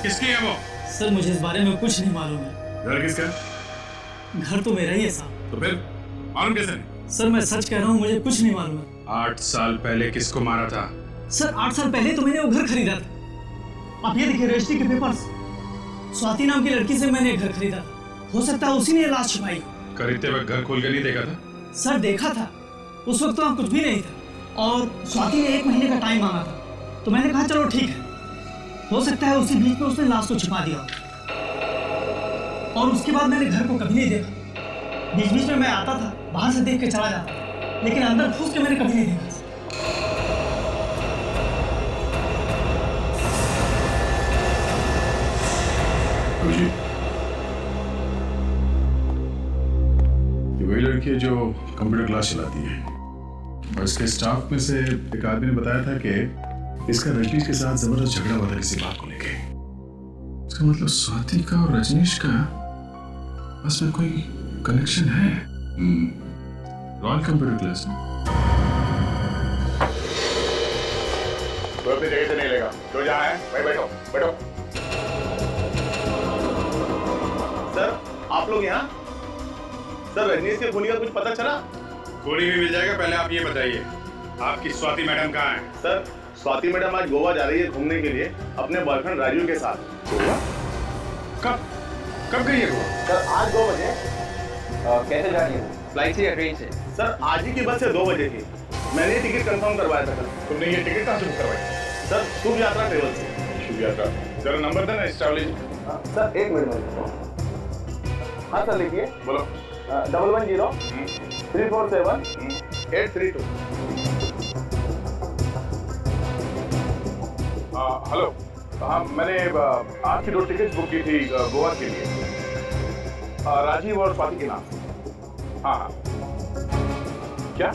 Speaker 12: किसकी है वो?
Speaker 18: सर मुझे इस बारे में कुछ नहीं मालूम है।
Speaker 12: घर किसका?
Speaker 18: घर तो मेरा ही है साहब।
Speaker 12: तो फिर मालूम कैसे नहीं?
Speaker 18: सर मैं सच कह रहा हूँ, मुझे कुछ नहीं मालूम है।
Speaker 12: 8 साल पहले किसको मारा था?
Speaker 18: सर 8 साल पहले तो मैंने वो घर खरीदा था। आप ये देखिए रजिस्ट्री के पेपर्स। स्वाति नाम की लड़की से मैंने घर खरीदा था। हो सकता है उसी ने लाश छुपाई।
Speaker 12: खरीदते वक्त घर खोल के नहीं देखा था?
Speaker 18: सर देखा था, उस वक्त तो कुछ भी नहीं था। और स्वाति ने 1 महीने का टाइम मांगा था, तो मैंने कहा चलो ठीक है। हो सकता है उसी बीच में उसने लाश को छिपा दिया। और उसके बाद मैंने घर को कभी नहीं देखा। बीच बीच में मैं आता था, बाहर से देख के चला जाता था, लेकिन अंदर घुस के मैंने कभी नहीं देखा।
Speaker 12: ये वही लड़की है जो कंप्यूटर क्लास चलाती है, और इसके स्टाफ में से एक आदमी ने बताया था कि इसका रजनीश के साथ जबरदस्त झगड़ा हुआ था किसी बात को लेके। इसका मतलब स्वाति का और रजनीश का बस में कोई कनेक्शन है। रॉयल कंप्यूटर क्लास में।
Speaker 4: तो अपनी जगह से नहीं लेगा, जो जहाँ है भाई बैठो बैठो।
Speaker 14: सर आप लोग यहाँ? सर रजनीश के खूनी का कुछ पता चला?
Speaker 12: गोली भी मिल जाएगा, पहले आप ये बताइए आपकी स्वाति मैडम कहाँ है?
Speaker 14: सर स्वाति मैडम आज गोवा जा रही है घूमने के लिए अपने बॉयफ्रेंड राजू के साथ।
Speaker 12: गोवा? कब गई है गोवा?
Speaker 14: सर आज 2 बजे।
Speaker 8: कैसे जा रही है? फ्लाइट से या ट्रेन से?
Speaker 14: सर आज ही की बस से 2 बजे की। मैंने टिकट कंफर्म करवाया था।
Speaker 4: तुमने ये टिकट कहाँ से बुक करवाई?
Speaker 14: सर शुभ यात्रा ट्रेवल से।
Speaker 4: शुभ यात्रा। जरा नंबर देना इस ट्रैवल एजेंट।
Speaker 14: Sir 1 minute. हाँ सर लिखिए।
Speaker 4: बोलो।
Speaker 14: 110 347 832।
Speaker 4: हेलो, हाँ मैंने आपकी 2 टिकट बुक की थी गोवा के लिए, राजीव और स्वाति के नाम। हाँ हाँ। क्या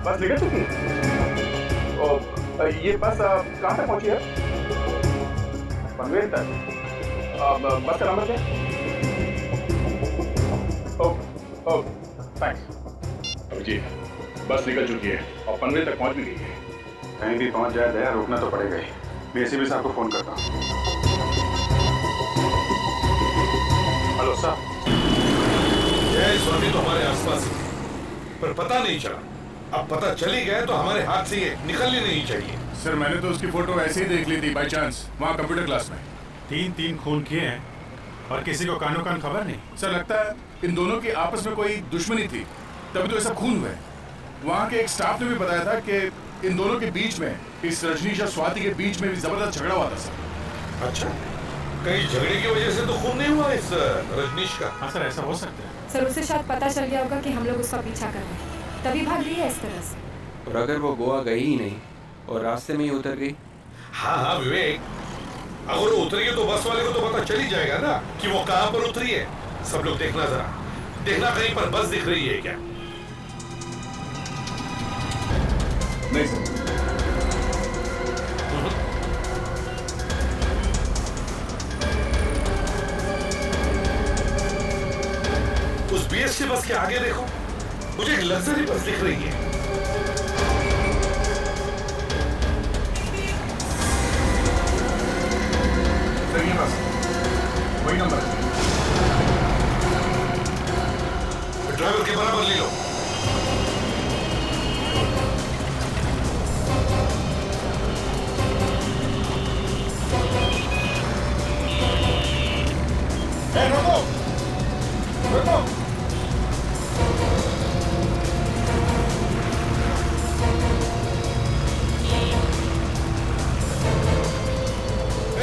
Speaker 4: बस निकल चुकी? ये बस कहाँ तक पहुँची है? पनवेल तक। बस का नंबर क्या? थैंक्स। जी बस निकल चुकी है और पनवेल तक पहुँच भी गई है। कहीं भी पहुँच जाए दया, रुकना तो पड़ेगा ही। मैं एसीपी साहब को फोन करता हूँ। Hello sir.
Speaker 16: जय स्वाति तो हमारे आसपास ही है, पर पता नहीं चला। अब पता चली गया तो हमारे हाथ से ये निकलनी नहीं चाहिए।
Speaker 12: सर मैंने तो उसकी फोटो ऐसे ही देख ली थी बाय चांस, वहाँ कंप्यूटर क्लास में।
Speaker 11: 3 खून किए हैं और किसी को कानो कान खबर नहीं।
Speaker 12: सर लगता है इन दोनों की आपस में कोई दुश्मनी थी, तभी तो ऐसा खून हुआ है। वहाँ के एक स्टाफ ने भी बताया था कि इन दोनों के बीच में, इस रजनीश और स्वाति के बीच में भी जबरदस्त झगड़ा हुआ था सर।
Speaker 16: अच्छा, कहीं झगड़े की वजह से तो खून नहीं हुआ इस रजनीश का?
Speaker 11: हाँ सर ऐसा हो सकता है।
Speaker 6: सर उसे शायद पता चल गया होगा कि हम लोग उसका पीछा कर रहे हैं, तभी भाग रही है इस तरह से।
Speaker 13: और अगर वो गोवा गई ही नहीं और रास्ते में ही उतर गई?
Speaker 16: हाँ हाँ विवेक,
Speaker 11: अगर वो उतरी है तो बस वाले को तो पता चल ही जाएगा ना कि वो कहां पर उतरी है। सब लोग देखना जरा, देखना कहीं पर बस दिख रही है क्या?
Speaker 4: नहीं सर।
Speaker 11: उस बीएसटी बस के आगे देखो, मुझे एक लग्जरी बस दिख रही है।
Speaker 4: सर ये बस वही नंबर है।
Speaker 11: ड्राइवर के बराबर ले लो।
Speaker 4: रुको रुको।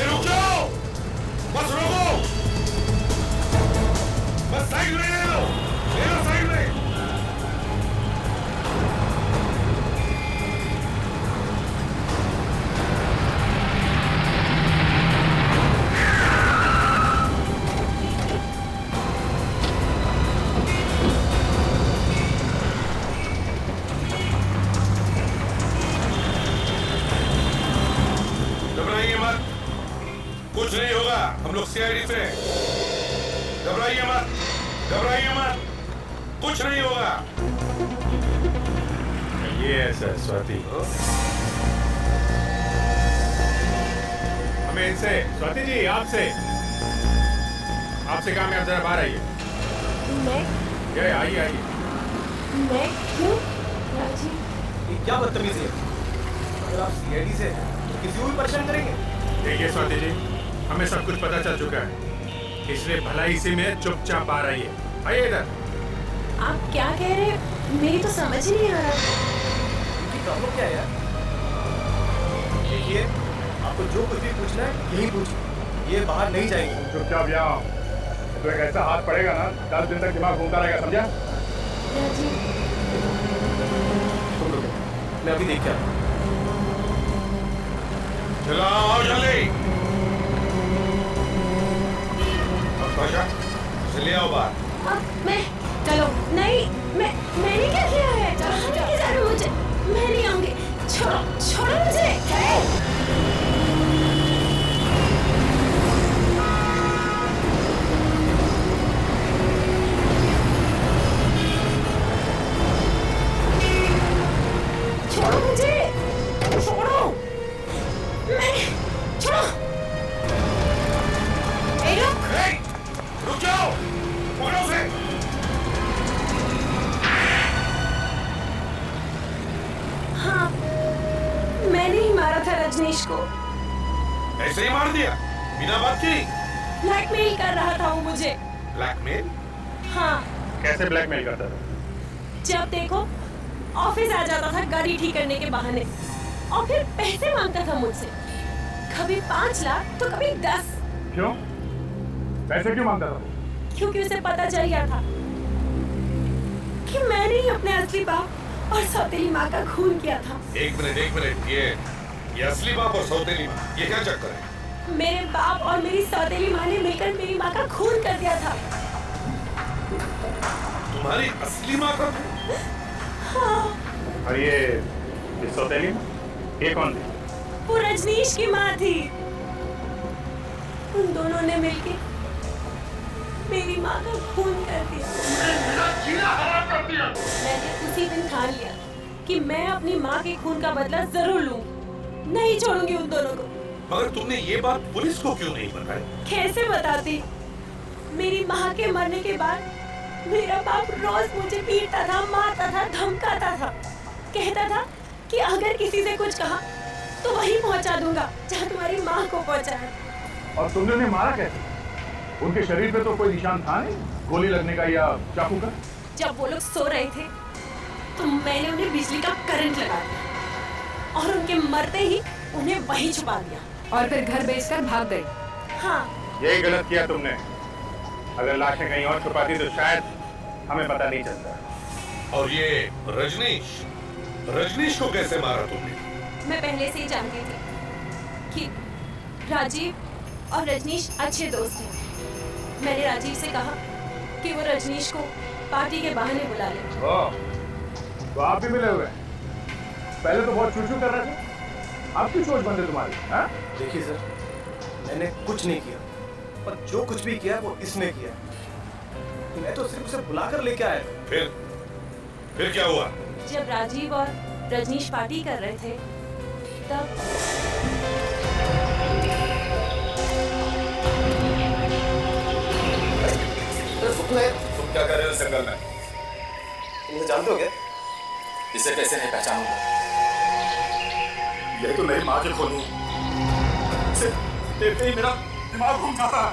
Speaker 11: रुक जाओ, बस रोको, बस साइड में ले लो साइड में। घबराइए मत, कुछ नहीं होगा, हम लोग सीआईडी से। घबराइए मत, घबराइए मत, कुछ नहीं होगा। ये है सर स्वाति।
Speaker 19: हमें इनसे, स्वाति जी आपसे काम है, आप जरा बाहर आइए।
Speaker 17: मैं
Speaker 19: आइए आइए।
Speaker 17: मैं क्यों? राजी
Speaker 7: ये क्या बदतमीजी है? अगर आप सीआईडी से हैं तो किसी को भी परेशान करेंगे?
Speaker 19: देखिए स्वाति जी, हमें सब कुछ पता चल चुका है, इसलिए भला इसी में चुपचाप बाहर आइए। आइए इधर।
Speaker 17: आप क्या कह रहे हैं? मेरी तो समझ ही नहीं आ रहा।
Speaker 7: इनकी प्रॉब्लम क्या है यार? देखिए, आपको जो कुछ भी पूछना है यही पूछिए, ये बाहर नहीं जाएंगे।
Speaker 19: चुपचाप जाओ, तो एक ऐसा हाथ पड़ेगा ना 10 दिन तक दिमाग घूमता रहेगा, समझा?
Speaker 7: तुम रुको, मैं अभी देख के आता हूँ।
Speaker 11: चलो आओ जल्दी। चलिए आओ बाहर।
Speaker 17: मैं चलो नहीं, मैंने क्या किया है? चलो लेके जा रहे हो मुझे, मैं नहीं आऊंगी। छोड़ो छोड़ो मुझे। छोड़ो मुझे, छोड़ो, छोड़ो।
Speaker 11: रुक जाओ, पकड़ो उसे।
Speaker 17: हाँ, मैंने ही मारा था रजनीश को।
Speaker 11: ऐसे ही मार दिया बिना बात की?
Speaker 17: ब्लैकमेल कर रहा था वो मुझे।
Speaker 11: ब्लैकमेल?
Speaker 17: हाँ।
Speaker 19: कैसे ब्लैकमेल करता था?
Speaker 17: जब देखो ऑफिस आ जाता था गाड़ी ठीक करने के बहाने और फिर पैसे मांगता था मुझसे, कभी 5 लाख तो कभी 10।
Speaker 19: क्यों? पैसे क्यों मांगता था?
Speaker 17: क्योंकि उसे पता चल गया था कि मैंने ही अपने असली बाप और सौतेली माँ का खून किया था।
Speaker 11: एक मिनट, ये असली बाप और सौतेली माँ, ये क्या चक्कर है?
Speaker 17: मेरे बाप और मेरी सौतेली माँ ने मिलकर मेरी माँ का खून कर दिया था।
Speaker 11: तुम्हारी असली माँ का?
Speaker 17: हाँ।
Speaker 19: और ये सौतेली माँ, ये कौन थी?
Speaker 17: वो रजनीश की माँ थी। उन दोनों ने मिलकर मेरी माँ का खून कर दिया। मैंने उसी दिन ठान लिया कि मैं अपनी माँ के खून का बदला जरूर लूंगी, नहीं छोड़ूंगी उन दोनों को।
Speaker 11: मगर तुमने ये बात पुलिस को क्यों नहीं बताई?
Speaker 17: कैसे बताती? मेरी माँ के मरने के बाद मेरा बाप रोज मुझे पीटता था, मारता था, धमकाता था, कहता था कि अगर किसी से कुछ कहा तो वहीं पहुंचा दूंगा जहाँ तुम्हारी माँ को पहुंचा है।
Speaker 19: और तुमने उन्हें मारा कैसे? उनके शरीर पे तो कोई निशान था नहीं, गोली लगने का या चाकू का?
Speaker 17: जब वो लोग सो रहे थे तो मैंने उन्हें बिजली का करंट लगा दिया और उनके मरते ही उन्हें वहीं छुपा दिया
Speaker 5: और फिर घर बेचकर भाग गई।
Speaker 17: हाँ,
Speaker 19: यही गलत किया तुमने। अगर लाशें कहीं और छुपाती तो शायद हमें पता नहीं चलता।
Speaker 11: और ये रजनीश को कैसे मारा तुमने?
Speaker 17: मैं पहले से ही जानती थी कि राजीव और रजनीश अच्छे दोस्त हैं। मैंने राजीव से कहा कि वो रजनीश को पार्टी के बहाने बुला ले।
Speaker 11: तो आप भी मिले हुए हैं? पहले तो बहुत चूचू कर रहे थे, अब की सोच बंद है तुम्हारी?
Speaker 20: देखिए सर, मैंने कुछ नहीं किया, और जो कुछ भी किया वो इसने किया। मैं तो सिर्फ उसे बुलाकर लेके आया था।
Speaker 11: फिर क्या हुआ?
Speaker 17: जब राजीव और रजनीश पार्टी कर रहे थे तब
Speaker 4: तुम क्या कर रहे हो इस जंगल में?
Speaker 20: मुझे जानते हो क्या?
Speaker 4: इसे कैसे नहीं पहचानूंगा? ये तो मेरी माँ के खून है। देखते ही मेरा दिमाग घूम जाता है।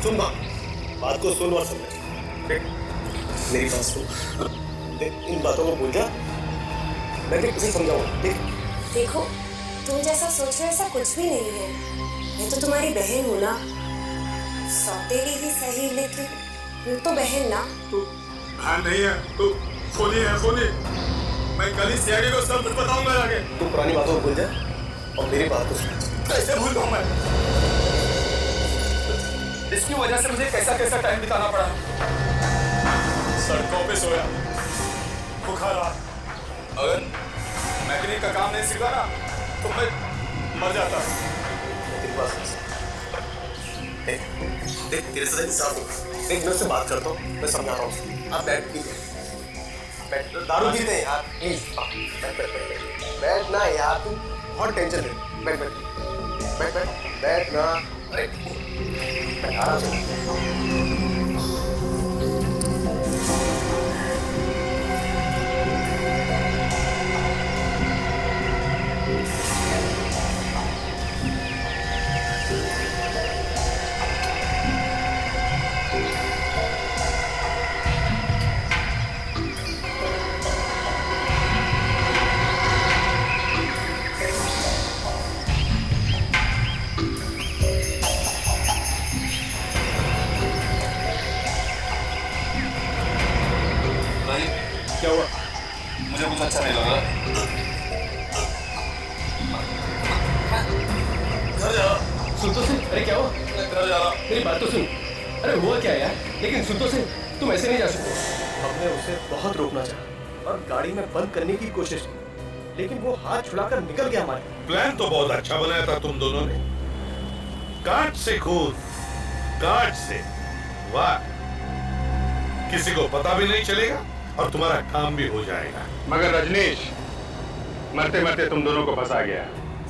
Speaker 14: सुन बात को सुन और समझ। मेरी बात सुन, इन बातों को भूल जा। मैं तुझे समझाऊंगा।
Speaker 21: देखो, तुम जैसा सोच रहे ऐसा कुछ भी नहीं है। मैं तो तुम्हारी बहन हूँ ना, सौतेली ही सही, लेकिन हूँ तो बहन ना।
Speaker 11: तू बहन नहीं है, तू खूनी है, खूनी। मैं कल ही सीआईडी को सब कुछ बताऊंगा आगे।
Speaker 14: तू पुरानी बातों को भूल जा और मेरी बात को सुन।
Speaker 4: कैसे भूल जाऊं मैं? इसकी वजह से मुझे कैसा कैसा टाइम बिताना पड़ा। सड़कों पे सोया, भूखा रहा। अगर मैकेनिक का काम नहीं सीखा ना तो मैं मर जाता।
Speaker 14: देख तेरे साथ इंसाफ हो। देख मैं उससे बात करता हूँ, मैं समझाता हूँ। आप बैठ दारू पीते हैं यार। बैठ ना यार, तू बहुत टेंशन है। बैठ ना। अरे आराम से।
Speaker 4: क्या हुआ? मुझे कुछ अच्छा नहीं लगा।
Speaker 2: घर जा। सुन तो से, अरे क्या हुआ?
Speaker 4: घर जा रहा।
Speaker 2: मेरी बात तो सुन। अरे हुआ क्या यार? लेकिन सुन तो से, तुम ऐसे नहीं जा सकते।
Speaker 20: हमने उसे बहुत रोकना चाहा और गाड़ी में बंद करने की कोशिश की, लेकिन वो हाथ छुड़ाकर निकल गया हमारे।
Speaker 11: प्लान तो बहुत अच्छा बनाया था तुम दोनों ने। काट से खून, काट से। वाह, किसी को पता भी नहीं चलेगा और तुम्हारा काम भी हो जाएगा। मगर रजनीश, मरते मरते तुम दोनों को फंसा गया।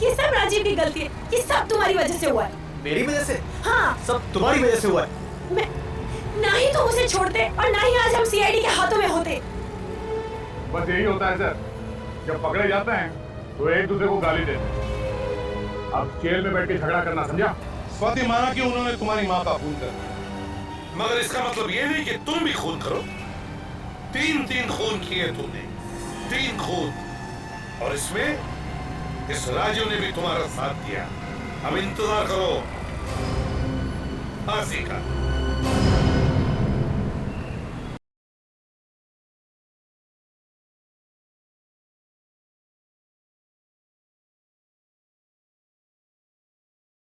Speaker 17: ये सब राजीव की गलती है। ये सब तुम्हारी वजह से हुआ है।
Speaker 20: मेरी वजह से?
Speaker 17: हाँ,
Speaker 20: सब तुम्हारी वजह से हुआ है।
Speaker 17: मैं ना ही तुम उसे छोड़ते और ना ही आज हम सीआईडी के हाथों में होते।
Speaker 11: बस यही होता है सर, जब पकड़े जाते हैं तो एक दूसरे को गाली देते हैं। अब जेल में बैठ के झगड़ा करना समझा? स्वाति माना कि उन्होंने तुम्हारी माँ का खून कर दिया, मगर इसका मतलब ये नहीं कि तुम भी खून करो। 3 खून किए तुमने, 3 खून, और इसमें इस राजू ने भी तुम्हारा साथ दिया। अब इंतजार करो फांसी का।